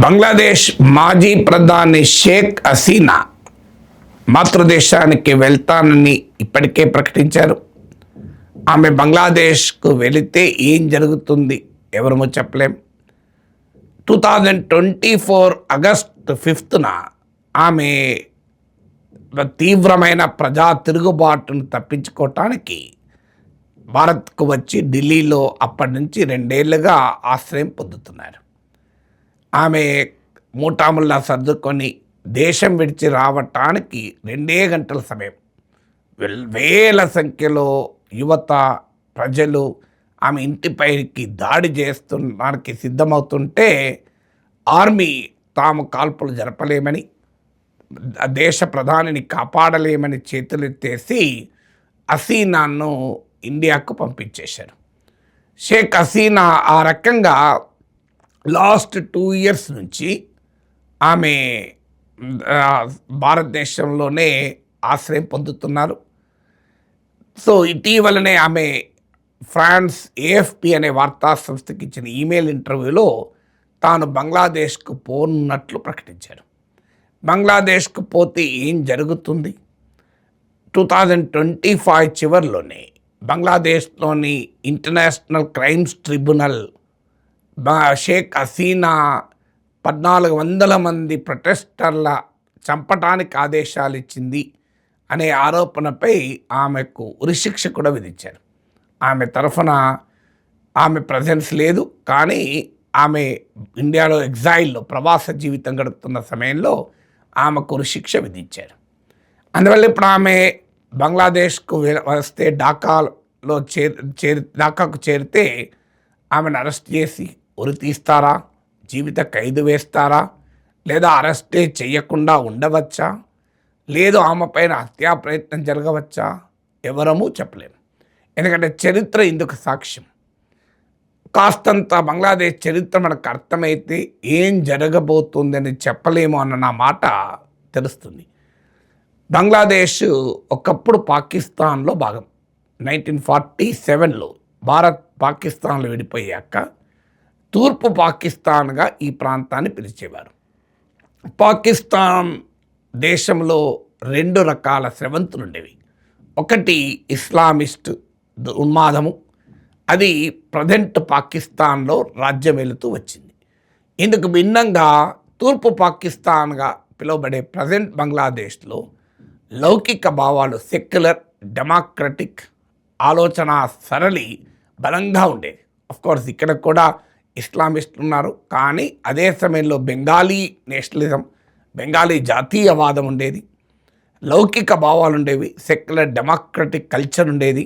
బంగ్లాదేశ్ మాజీ ప్రధాని షేక్ హసీనా మాతృదేశానికి వెళ్తానని ఇప్పటికే ప్రకటించారు. ఆమె బంగ్లాదేశ్కు వెళితే ఏం జరుగుతుంది ఎవరమో చెప్పలేం. 2024 ఆగస్టు 5న ఆమె తీవ్రమైన ప్రజా తిరుగుబాటును తప్పించుకోవటానికి భారత్కు వచ్చి ఢిల్లీలో అప్పటి నుంచి 2 ఏళ్లుగా ఆశ్రయం పొందుతున్నారు. ఆమె మూటాముల్లా సర్దుకొని దేశం విడిచి రావటానికి 2 గంటల సమయం. వేల సంఖ్యలో యువత ప్రజలు ఆమె ఇంటిపైకి దాడి చేస్తుడానికి సిద్ధమవుతుంటే ఆర్మీ తాము కాల్పులు జరపలేమని, దేశ ప్రధానిని కాపాడలేమని చేతులెత్తేసి హసీనాను ఇండియాకు పంపించేశారు. షేక్ హసీనా ఆ రకంగా లాస్ట్ 2 ఇయర్స్ నుంచి ఆమె భారతదేశంలోనే ఆశ్రయం పొందుతున్నారు. సో ఇటీవలనే ఆమె ఫ్రాన్స్ AFP అనే వార్తా సంస్థకి ఇచ్చిన ఈమెయిల్ ఇంటర్వ్యూలో తాను బంగ్లాదేశ్కు పోనున్నట్లు ప్రకటించారు. బంగ్లాదేశ్కు పోతే ఏం జరుగుతుంది? 2025 చివరిలోనే బంగ్లాదేశ్లోని international crimes tribunal Sheikh Hasina 1400 మంది ప్రొటెస్టర్ల చంపటానికి ఆదేశాలు ఇచ్చింది అనే ఆరోపణపై ఆమెకు ఉరిశిక్ష కూడా విధించారు. ఆమె తరఫున ఆమె ప్రజెన్స్ లేదు, కానీ ఆమె ఇండియాలో ఎగ్జైల్లో ప్రవాస జీవితం గడుపుతున్న సమయంలో ఆమెకు ఉరిశిక్ష విధించారు. అందువల్ల ఇప్పుడు ఆమె బంగ్లాదేశ్కు వస్తే ఢాకాకు చేరితే ఆమెను అరెస్ట్ చేసి ఉరి తీస్తారా, జీవిత ఖైదు వేస్తారా, లేదా అరెస్టే చేయకుండా ఉండవచ్చా, లేదు ఆమె పైన హత్యా ప్రయత్నం జరగవచ్చా, ఎవరమూ చెప్పలేము. ఎందుకంటే చరిత్ర ఇందుకు సాక్ష్యం. కాస్తంత బంగ్లాదేశ్ చరిత్ర మనకు అర్థమైతే ఏం జరగబోతుందని చెప్పలేము అన్న నా మాట తెలుస్తుంది. బంగ్లాదేశ్ ఒకప్పుడు పాకిస్తాన్లో భాగం. 1947లో భారత్ పాకిస్తాన్లో విడిపోయాక తూర్పు పాకిస్తాన్గా ఈ ప్రాంతాన్ని పిలిచేవారు. పాకిస్తాన్ దేశంలో 2 రకాల స్రవంతులు ఉండేవి. ఒకటి ఇస్లామిస్ట్ ఉన్మాదము, అది ప్రజెంట్ పాకిస్తాన్లో రాజ్యం వెళుతూ వచ్చింది. ఇందుకు భిన్నంగా తూర్పు పాకిస్తాన్గా పిలువబడే ప్రజెంట్ బంగ్లాదేశ్లో లౌకిక భావాలు, సెక్యులర్ డెమోక్రటిక్ ఆలోచన సరళి బలంగా ఉండేది. అఫ్కోర్స్ ఇక్కడ కూడా ఇస్లామిస్టులు ఉన్నారు, కానీ అదే సమయంలో బెంగాలీ నేషనలిజం, బెంగాలీ జాతీయవాదం ఉండేది, లౌకిక భావాలు ఉండేవి, సెక్యులర్ డెమోక్రటిక్ కల్చర్ ఉండేది,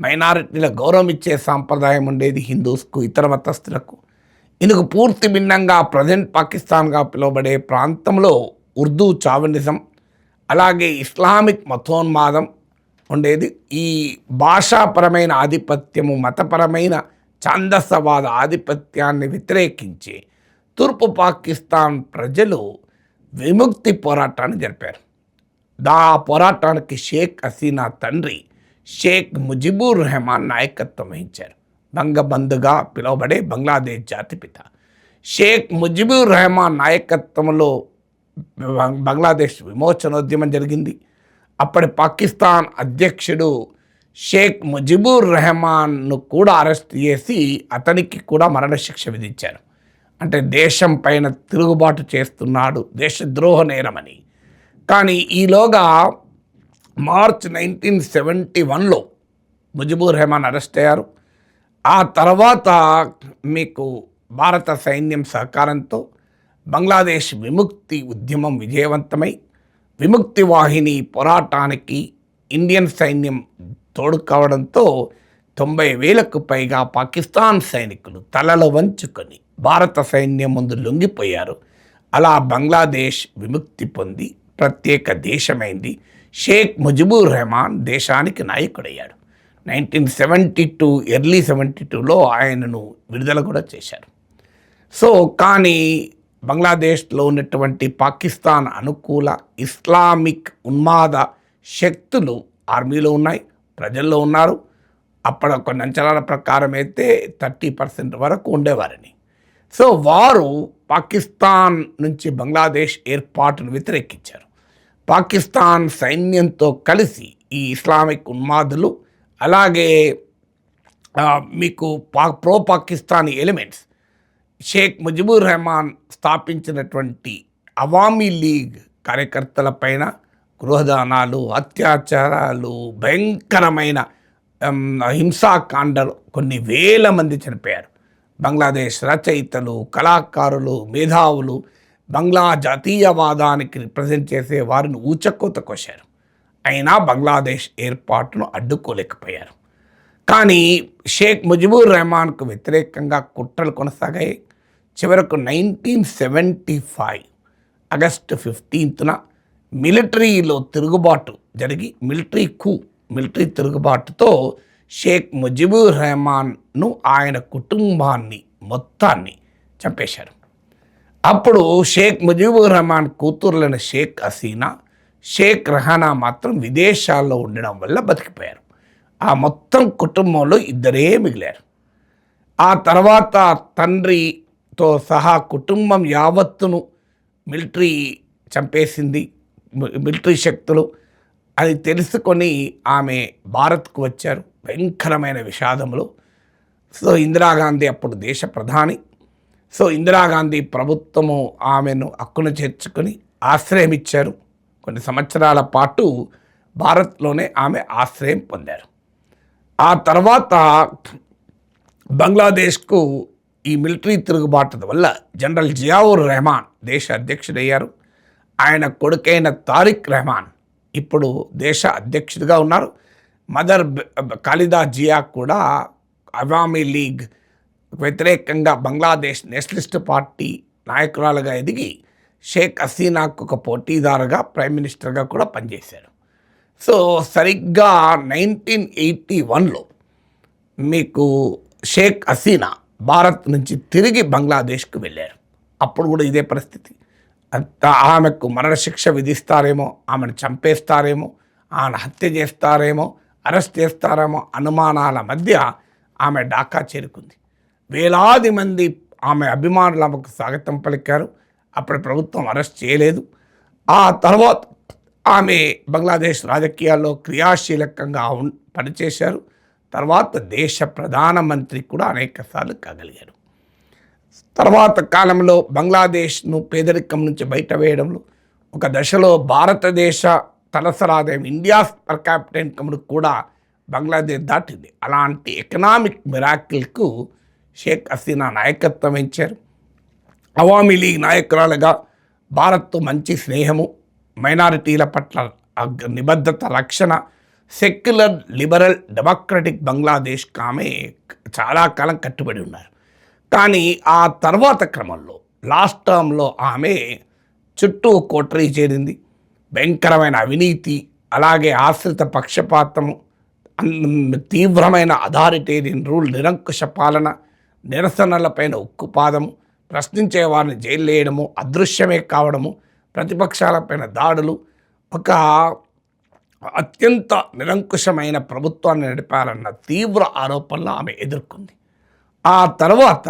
మైనారిటీల గౌరవం ఇచ్చే సాంప్రదాయం ఉండేది హిందూస్కు, ఇతర మతస్థులకు. ఇందుకు పూర్తి భిన్నంగా ప్రజెంట్ పాకిస్తాన్గా పిలువబడే ప్రాంతంలో ఉర్దూ చావనిజం, అలాగే ఇస్లామిక్ మతోన్మాదం ఉండేది. ఈ భాషాపరమైన ఆధిపత్యము, మతపరమైన ఛాందసవాద ఆధిపత్యాన్ని వ్యతిరేకించి తూర్పు పాకిస్తాన్ ప్రజలు విముక్తి పోరాటాన్ని జరిపారు. ఆ పోరాటానికి షేక్ హసీనా తండ్రి షేక్ ముజిబుర్ రెహమాన్ నాయకత్వం వహించారు. బంగబంధుగా పిలువబడే బంగ్లాదేశ్ జాతిపిత షేక్ ముజిబుర్ రెహమాన్ నాయకత్వంలో బంగ్లాదేశ్ విమోచనోద్యమం జరిగింది. అప్పటి పాకిస్తాన్ అధ్యక్షుడు షేక్ ముజిబుర్ రెహమాన్ను కూడా అరెస్ట్ చేసి అతనికి కూడా మరణశిక్ష విధించారు. అంటే దేశం పైన తిరుగుబాటు చేస్తున్నాడు, దేశద్రోహ నేరమని. కానీ ఈలోగా మార్చ్ 1971లో ముజిబుర్ రెహమాన్ అరెస్ట్ అయ్యారు. ఆ తర్వాత మీకు భారత సైన్యం సహకారంతో బంగ్లాదేశ్ విముక్తి ఉద్యమం విజయవంతమై విముక్తి వాహిని పోరాటానికి ఇండియన్ సైన్యం తోడు కావడంతో 90,000కు పైగా పాకిస్తాన్ సైనికులు తలలు వంచుకొని భారత సైన్యం ముందు లొంగిపోయారు. అలా బంగ్లాదేశ్ విముక్తి పొంది ప్రత్యేక దేశమైంది. షేక్ ముజిబుర్ రెహమాన్ దేశానికి నాయకుడయ్యాడు. 1972 ఎర్లీ 72లో ఆయనను విడుదల కూడా చేశారు. సో కానీ బంగ్లాదేశ్లో ఉన్నటువంటి పాకిస్తాన్ అనుకూల ఇస్లామిక్ ఉన్మాద శక్తులు ఆర్మీలో ఉన్నాయి, ప్రజల్లో ఉన్నారు. అప్పుడు కొన్ని అంచనాల ప్రకారం అయితే 30% వరకు ఉండేవారని. సో వారు పాకిస్తాన్ నుంచి బంగ్లాదేశ్ ఏర్పాటును వ్యతిరేకించారు. పాకిస్తాన్ సైన్యంతో కలిసి ఈ ఇస్లామిక్ ఉన్మాదులు, అలాగే మీకు ప్రో పాకిస్తానీ ఎలిమెంట్స్, షేక్ ముజిబుర్ రెహమాన్ స్థాపించినటువంటి అవామీ లీగ్ కార్యకర్తలపైన గృహదానాలు, అత్యాచారాలు, భయంకరమైన హింసాకాండలు, కొన్ని వేల మంది చనిపోయారు. బంగ్లాదేశ్ రచయితలు, కళాకారులు, మేధావులు, బంగ్లా జాతీయవాదానికి రిప్రజెంట్ చేసే వారిని ఊచకోత కోశారు. అయినా బంగ్లాదేశ్ ఏర్పాటును అడ్డుకోలేకపోయారు. కానీ షేక్ ముజిబుర్ రెహమాన్కు వ్యతిరేకంగా కుట్రలు కొనసాగాయి. చివరకు 1975 ఆగస్టు 15న మిలిటరీలో తిరుగుబాటు జరిగి, మిలిటరీ తిరుగుబాటుతో షేక్ ముజిబుర్ రెహమాన్ను, ఆయన కుటుంబాన్ని మొత్తాన్ని చంపేశారు. అప్పుడు షేక్ ముజిబుర్ రెహమాన్ కూతురులైన షేక్ హసీనా, షేక్ రెహానా మాత్రం విదేశాల్లో ఉండడం వల్ల బతికిపోయారు. ఆ మొత్తం కుటుంబంలో ఇద్దరే మిగిలారు. ఆ తర్వాత తండ్రితో సహా కుటుంబం యావత్తును మిలిటరీ చంపేసింది, మిలిటరీ శక్తులు. అది తెలుసుకొని ఆమె భారత్కు వచ్చారు భయంకరమైన విషాదంలో. సో ఇందిరాగాంధీ అప్పుడు దేశ ప్రధాని. సో ఇందిరాగాంధీ ప్రభుత్వము ఆమెను హక్కును చేర్చుకొని ఆశ్రయం ఇచ్చారు. కొన్ని సంవత్సరాల పాటు భారత్లోనే ఆమె ఆశ్రయం పొందారు. ఆ తర్వాత బంగ్లాదేశ్కు ఈ మిలిటరీ తిరుగుబాటు వల్ల జనరల్ జియావుర్ రెహమాన్ దేశ అధ్యక్షుడయ్యారు. ఆయన కొడుకైన తారిక్ రెహమాన్ ఇప్పుడు దేశ అధ్యక్షుడిగా ఉన్నారు. మదర్ ఖాలిదా జియా కూడా అవామీ లీగ్ వ్యతిరేకంగా బంగ్లాదేశ్ నేషనలిస్ట్ పార్టీ నాయకురాలుగా ఎదిగి షేక్ హసీనాకు ఒక పోటీదారుగా ప్రైమ్ మినిస్టర్గా కూడా పనిచేశారు. సో సరిగ్గా 1981లో మీకు షేక్ హసీనా భారత్ నుంచి తిరిగి బంగ్లాదేశ్కు వెళ్ళారు. అప్పుడు కూడా ఇదే పరిస్థితి. ఆమెకు మరణశిక్ష విధిస్తారేమో, ఆమెను చంపేస్తారేమో, ఆమెను హత్య చేస్తారేమో, అరెస్ట్ చేస్తారేమో అనుమానాల మధ్య ఆమె ఢాకా చేరుకుంది. వేలాది మంది ఆమె అభిమానులు ఆమెకు స్వాగతం పలికారు. అప్పుడు ప్రభుత్వం అరెస్ట్ చేయలేదు. ఆ తర్వాత ఆమె బంగ్లాదేశ్ రాజకీయాల్లో క్రియాశీలకంగా పనిచేశారు. తర్వాత దేశ ప్రధానమంత్రి కూడా అనేకసార్లు కాగలిగారు. తర్వాత కాలంలో బంగ్లాదేశ్ను పేదరికం నుంచి బయట వేయడంలో ఒక దశలో భారతదేశ తలసరాదాయం, ఇండియా పర్ క్యాపిటల్ ఇన్కమ్ను కూడా బంగ్లాదేశ్ దాటింది. అలాంటి ఎకనామిక్ మిరాకిల్కు షేక్ హసీనా నాయకత్వం వహించారు. అవామీ లీగ్ నాయకురాలుగా భారత్తో మంచి స్నేహము, మైనారిటీల పట్ల నిబద్ధత, రక్షణ, సెక్యులర్ లిబరల్ డెమోక్రటిక్ బంగ్లాదేశ్కి ఆమె చాలా కాలం కట్టుబడి ఉన్నారు. కానీ ఆ తర్వాత క్రమంలో లాస్ట్ టర్మ్లో ఆమె చుట్టూ కోటరీ చేరింది. భయంకరమైన అవినీతి, అలాగే ఆశ్రిత పక్షపాతము, తీవ్రమైన అథారిటేరియన్ రూల్, నిరంకుశ పాలన, నిరసనలపైన ఉక్కుపాదము, ప్రశ్నించే వారిని జైలు వేయడము, అదృశ్యమే కావడము, ప్రతిపక్షాలపైన దాడులు, ఒక అత్యంత నిరంకుశమైన ప్రభుత్వాన్ని నడిపారన్న తీవ్ర ఆరోపణలు ఆమె ఎదుర్కొంది. ఆ తర్వాత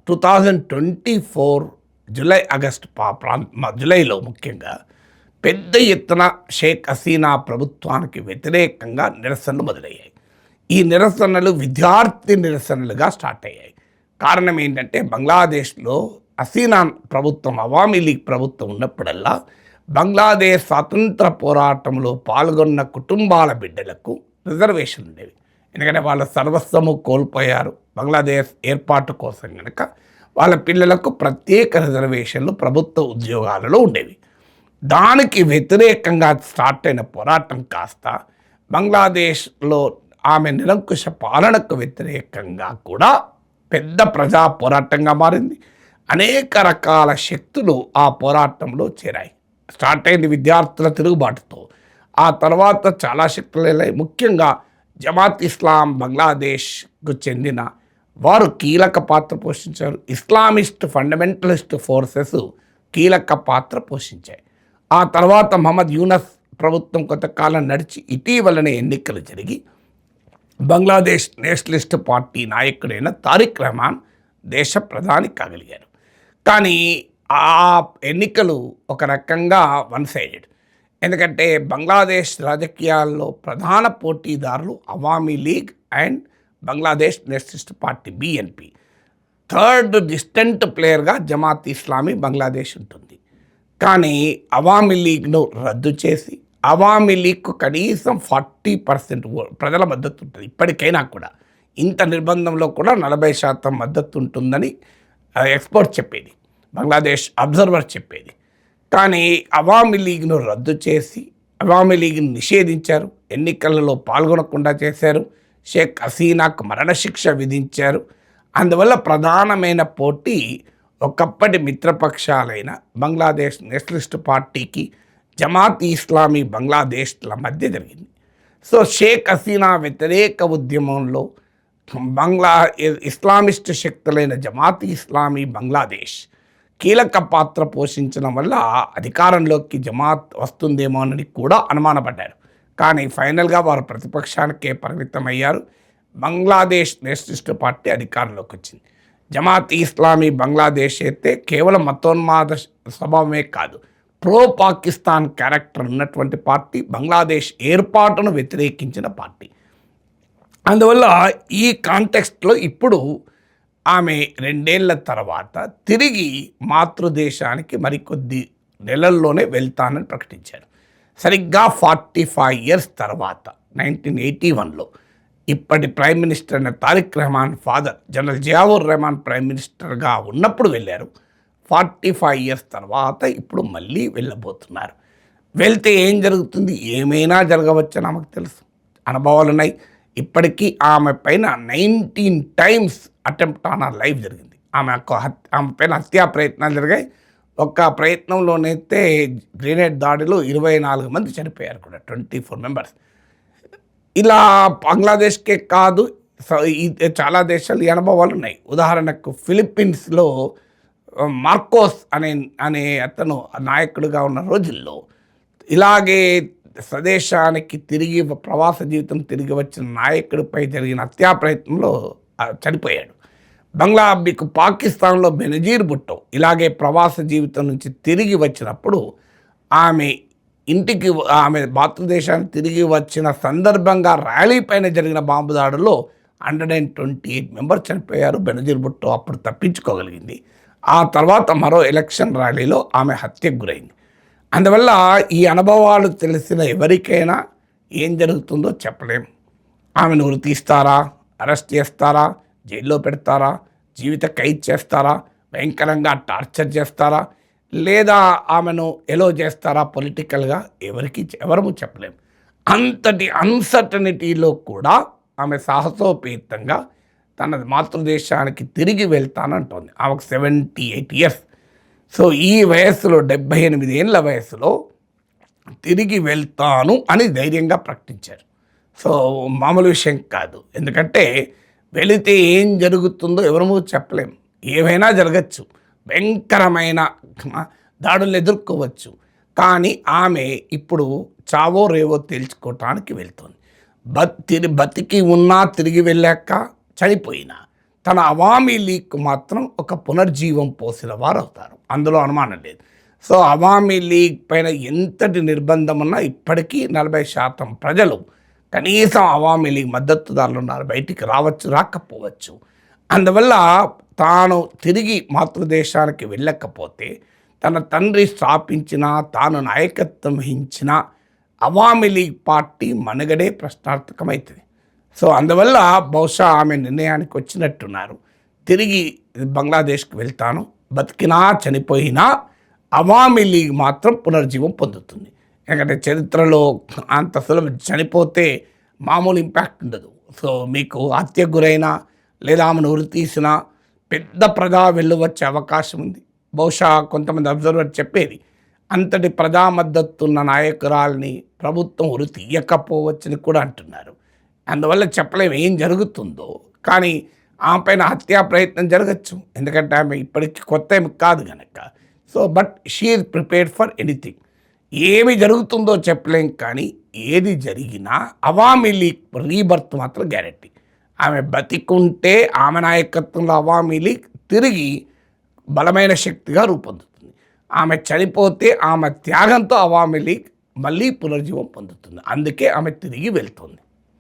2024 జూలైలో ముఖ్యంగా పెద్ద ఎత్తున షేక్ హసీనా ప్రభుత్వానికి వ్యతిరేకంగా నిరసనలు మొదలయ్యాయి. ఈ నిరసనలు విద్యార్థి నిరసనలుగా స్టార్ట్ అయ్యాయి. కారణం ఏంటంటే బంగ్లాదేశ్లో హసీనా ప్రభుత్వం, అవామీ లీగ్ ప్రభుత్వం ఉన్నప్పుడల్లా బంగ్లాదేశ్ స్వాతంత్ర పోరాటంలో పాల్గొన్న కుటుంబాల బిడ్డలకు రిజర్వేషన్ ఉండేవి. ఎందుకంటే వాళ్ళ సర్వస్వము కోల్పోయారు బంగ్లాదేశ్ ఏర్పాటు కోసం కనుక వాళ్ళ పిల్లలకు ప్రత్యేక రిజర్వేషన్లు ప్రభుత్వ ఉద్యోగాలలో ఉండేవి. దానికి వ్యతిరేకంగా స్టార్ట్ అయిన పోరాటం కాస్త బంగ్లాదేశ్లో ఆమె నిరంకుశ పాలనకు వ్యతిరేకంగా కూడా పెద్ద ప్రజా పోరాటంగా మారింది. అనేక రకాల శక్తులు ఆ పోరాటంలో చేరాయి. స్టార్ట్ అయింది విద్యార్థుల తిరుగుబాటుతో. ఆ తర్వాత చాలా శక్తులు వెళ్ళాయి. ముఖ్యంగా జమాత్ ఇస్లాం బంగ్లాదేశ్కు చెందిన వారు కీలక పాత్ర పోషించారు. ఇస్లామిస్ట్ ఫండమెంటలిస్ట్ ఫోర్సెస్ కీలక పాత్ర పోషించాయి. ఆ తర్వాత మహమ్మద్ యూనస్ ప్రభుత్వం కొంతకాలం నడిచి ఇటీవలనే ఎన్నికలు జరిగి బంగ్లాదేశ్ నేషనలిస్ట్ పార్టీ నాయకుడైన తారిక్ రెహమాన్ దేశ ప్రధాని కాగలిగారు. కానీ ఆ ఎన్నికలు ఒక రకంగా వన్ సైడెడ్. ఎందుకంటే బంగ్లాదేశ్ రాజకీయాల్లో ప్రధాన పోటీదారులు Awami League and Bangladesh Nationalist Party BNP. Third distant ప్లేయర్గా జమాత్ ఇస్లామీ బంగ్లాదేశ్ ఉంటుంది. కానీ అవామీ లీగ్ను రద్దు చేసి అవామీ లీగ్కు కనీసం 40% ప్రజల మద్దతు ఉంటుంది. ఇప్పటికైనా కూడా ఇంత నిర్బంధంలో కూడా 40% మద్దతు ఉంటుందని ఎక్స్పర్ట్ చెప్పేది, బంగ్లాదేశ్ అబ్జర్వర్ చెప్పేది. కానీ అవామీ లీగ్ను రద్దు చేసి అవామీ లీగ్ను నిషేధించారు, ఎన్నికలలో పాల్గొనకుండా చేశారు, షేక్ హసీనాకు మరణశిక్ష విధించారు. అందువల్ల ప్రధానమైన పోటీ ఒకప్పటి మిత్రపక్షాలైన బంగ్లాదేశ్ నేషనలిస్ట్ పార్టీకి జమాత్ ఇస్లామీ బంగ్లాదేశ్ల మధ్య జరిగింది. సో షేక్ హసీనా వ్యతిరేక ఉద్యమంలో ఇస్లామిస్ట్ శక్తులైన జమాత్ ఇస్లామీ బంగ్లాదేశ్ కీలక పాత్ర పోషించడం వల్ల అధికారంలోకి జమాత్ వస్తుందేమోనని కూడా అనుమానపడ్డారు. కానీ ఫైనల్గా వారు ప్రతిపక్షానికే పరిమితమయ్యారు. బంగ్లాదేశ్ నేషనలిస్ట్ పార్టీ అధికారంలోకి వచ్చింది. జమాత్ ఇస్లామీ బంగ్లాదేశ్ అయితే కేవలం మతోన్మాద స్వభావమే కాదు, ప్రో పాకిస్తాన్ క్యారెక్టర్ ఉన్నటువంటి పార్టీ, బంగ్లాదేశ్ ఏర్పాటును వ్యతిరేకించిన పార్టీ. అందువల్ల ఈ కాంటెక్స్ట్లో ఇప్పుడు ఆమె 2 ఏళ్ల తర్వాత తిరిగి మాతృదేశానికి మరికొద్ది నెలల్లోనే వెళ్తానని ప్రకటించారు. సరిగ్గా 45 years తర్వాత 1981లో ఇప్పటి ప్రైమ్ మినిస్టర్ అయిన Tariq Rahman father general Ziaur Rahman prime మినిస్టర్గా ఉన్నప్పుడు వెళ్ళారు. 45 years తర్వాత ఇప్పుడు మళ్ళీ వెళ్ళబోతున్నారు. వెళ్తే ఏం జరుగుతుంది, ఏమైనా జరగవచ్చని ఆమెకు తెలుసు, అనుభవాలు ఉన్నాయి. ఇప్పటికీ ఆమె పైన 19 times attempt on her life జరిగింది. ఆమె పైన హత్యా ప్రయత్నాలు జరిగాయి. ఒక్క ప్రయత్నంలోనైతే గ్రెనేడ్ దాడిలో 24 మంది చనిపోయారు కూడా, 24 members. ఇలా బంగ్లాదేశ్కే కాదు, చాలా దేశాలు ఈ అనుభవాలు ఉన్నాయి. ఉదాహరణకు ఫిలిప్పీన్స్లో మార్కోస్ అనే అతను నాయకుడిగా ఉన్న రోజుల్లో ఇలాగే స్వదేశానికి తిరిగి ప్రవాస జీవితం తిరిగి వచ్చిన నాయకుడిపై జరిగిన హత్యా ప్రయత్నంలో చనిపోయాడు. మీకు పాకిస్తాన్లో బెనజీర్ భుట్టో ఇలాగే ప్రవాస జీవితం నుంచి తిరిగి వచ్చినప్పుడు ఆమె మాతృదేశానికి తిరిగి వచ్చిన సందర్భంగా ర్యాలీ పైన జరిగిన బాంబు దాడుల్లో 128 members చనిపోయారు. బెనజీర్ భుట్టో అప్పుడు తప్పించుకోగలిగింది. ఆ తర్వాత మరో ఎలక్షన్ ర్యాలీలో ఆమె హత్యకు గురైంది. అందువల్ల ఈ అనుభవాలు తెలిసిన ఎవరికైనా ఏం జరుగుతుందో చెప్పలేం. ఆమెను ఉరి తీస్తారా, అరెస్ట్ చేస్తారా, జైల్లో పెడతారా, జీవిత ఖైదు చేస్తారా, భయంకరంగా టార్చర్ చేస్తారా, లేదా ఆమెను ఎలో చేస్తారా పొలిటికల్గా, ఎవరము చెప్పలేం. అంతటి అన్సర్టనిటీలో కూడా ఆమె సాహసోపేతంగా తన మాతృదేశానికి తిరిగి వెళ్తానంటోంది. ఆమెకు 78 years. సో ఈ వయస్సులో 78 ఏళ్ళ వయసులో తిరిగి వెళ్తాను అని ధైర్యంగా ప్రకటించారు. సో మామూలు విషయం కాదు. ఎందుకంటే వెళితే ఏం జరుగుతుందో ఎవరమూ చెప్పలేం, ఏవైనా జరగచ్చు, భయంకరమైన దాడులు ఎదుర్కోవచ్చు. కానీ ఆమె ఇప్పుడు చావో రేవో తేల్చుకోవటానికి వెళ్తుంది. బతికి ఉన్నా, తిరిగి వెళ్ళాక చనిపోయినా తన అవామీ లీగ్కు మాత్రం ఒక పునర్జీవం పోసిన వారు అవుతారు, అందులో అనుమానం లేదు. సో అవామీ లీగ్ పైన ఎంతటి నిర్బంధం ఉన్నా ఇప్పటికీ 40% ప్రజలు కనీసం అవామీ లీగ్ మద్దతుదారులు ఉన్నారు, బయటికి రాకపోవచ్చు. అందువల్ల తాను తిరిగి మాతృదేశానికి వెళ్ళకపోతే తన తండ్రి స్థాపించిన, తాను నాయకత్వం వహించిన అవామీ లీగ్ పార్టీ మనుగడే ప్రశ్నార్థకమవుతుంది. సో అందువల్ల బహుశా ఆమె నిర్ణయానికి వచ్చినట్టున్నారు, తిరిగి బంగ్లాదేశ్కి వెళ్తాను, బతికినా చనిపోయినా అవామీ లీగ్ మాత్రం పునర్జీవం పొందుతుంది. ఎందుకంటే చరిత్రలో అంత సులభం, చనిపోతే మామూలు ఇంపాక్ట్ ఉండదు. సో మీకు హత్య గురైనా లేదా ఆమెను ఉరి తీసినా పెద్ద ప్రజా వెళ్ళవచ్చే అవకాశం ఉంది. బహుశా కొంతమంది అబ్జర్వర్ చెప్పేది అంతటి ప్రజా మద్దతు ఉన్న నాయకురాల్ని ప్రభుత్వం ఉరి తీయకపోవచ్చని కూడా అంటున్నారు. అందువల్ల చెప్పలేము ఏం జరుగుతుందో. కానీ ఆమె పైన హత్యా ప్రయత్నం జరగచ్చు, ఎందుకంటే ఆమె ఇప్పటికీ కొత్త ఏమి కాదు కనుక. So but she is prepared for anything. ఏమి జరుగుతుందో చెప్పలేం, కానీ ఏది జరిగినా అవామీ లీగ్ రీబర్త్ మాత్రం గ్యారెంటీ. ఆమె బతికుంటే ఆమె నాయకత్వంలో అవామీ లీగ్ తిరిగి బలమైన శక్తిగా రూపొందుతుంది. ఆమె చనిపోతే ఆమె త్యాగంతో అవామీ లీగ్ మళ్ళీ పునర్జీవం పొందుతుంది. అందుకే ఆమె తిరిగి వెళ్తుంది.